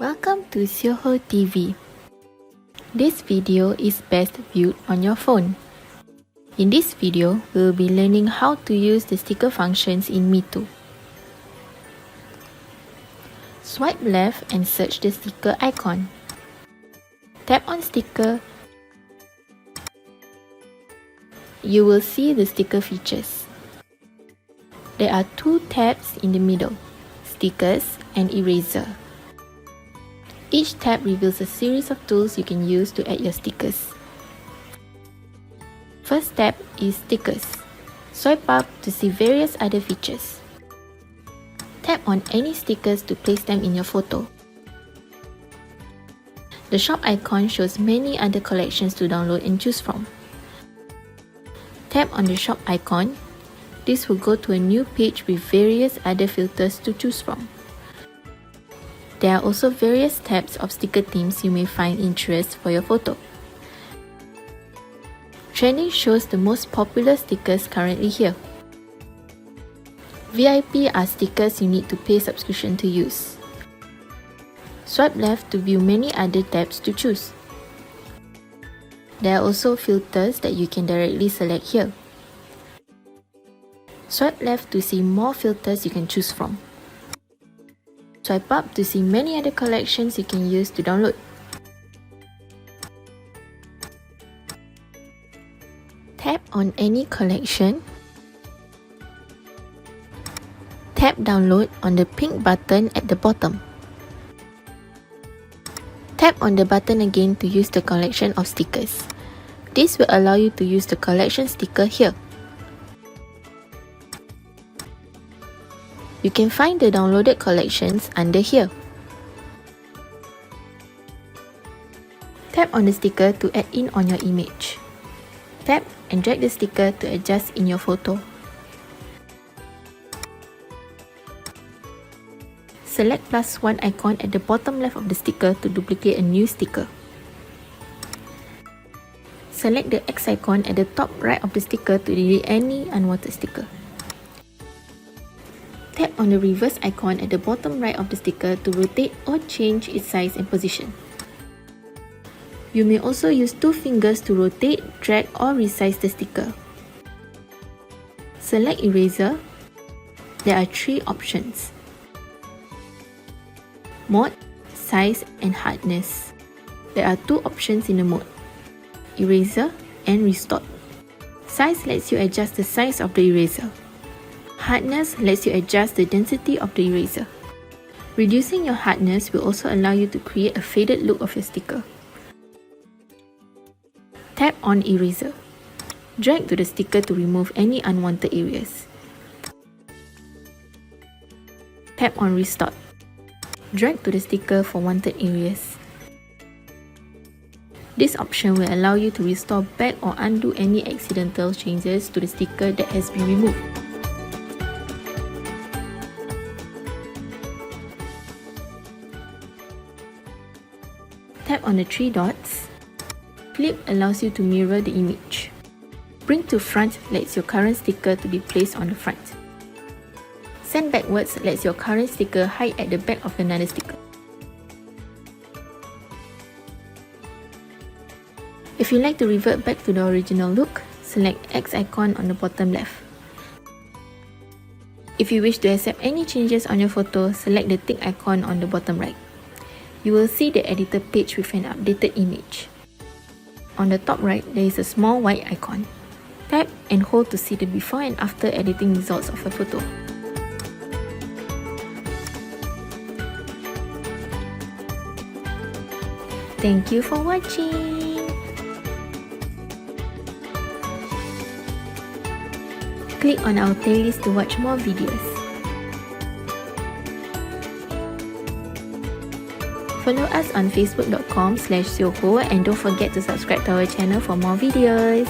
Welcome to XIOHOO TV. This video is best viewed on your phone. In this video, we will be learning how to use the sticker functions in Meitu. Swipe left and search the sticker icon. Tap on sticker. You will see the sticker features. There are two tabs in the middle, stickers and eraser. Each tab reveals a series of tools you can use to add your stickers. First tab is stickers. Swipe up to see various other features. Tap on any stickers to place them in your photo. The shop icon shows many other collections to download and choose from. Tap on the shop icon. This will go to a new page with various other filters to choose from. There are also various types of sticker themes you may find interest for your photo. Trending shows the most popular stickers currently here. VIP are stickers you need to pay subscription to use. Swipe left to view many other tabs to choose. There are also filters that you can directly select here. Swipe left to see more filters you can choose from. Swipe up to see many other collections you can use to download. Tap on any collection. Tap download on the pink button at the bottom. Tap on the button again to use the collection of stickers. This will allow you to use the collection sticker here. You can find the downloaded collections under here. Tap on the sticker to add in on your image. Tap and drag the sticker to adjust in your photo. Select +1 icon at the bottom left of the sticker to duplicate a new sticker. Select the X icon at the top right of the sticker to delete any unwanted sticker. Tap on the reverse icon at the bottom right of the sticker to rotate or change its size and position. You may also use two fingers to rotate, drag or resize the sticker. Select eraser. There are three options: mode, size and hardness. There are two options in the mode: eraser and restore. Size lets you adjust the size of the eraser. Hardness lets you adjust the density of the eraser. Reducing your hardness will also allow you to create a faded look of your sticker. Tap on eraser. Drag to the sticker to remove any unwanted areas. Tap on restore. Drag to the sticker for wanted areas. This option will allow you to restore back or undo any accidental changes to the sticker that has been removed. Tap on the three dots. Flip allows you to mirror the image. Bring to front lets your current sticker to be placed on the front. Send backwards lets your current sticker hide at the back of another sticker. If you like to revert back to the original look, select X icon on the bottom left. If you wish to accept any changes on your photo, select the tick icon on the bottom right. You will see the editor page with an updated image. On the top right, there is a small white icon. Tap and hold to see the before and after editing results of a photo. Thank you for watching. Click on our playlist to watch more videos. Follow us on facebook.com/XIOHOO and don't forget to subscribe to our channel for more videos.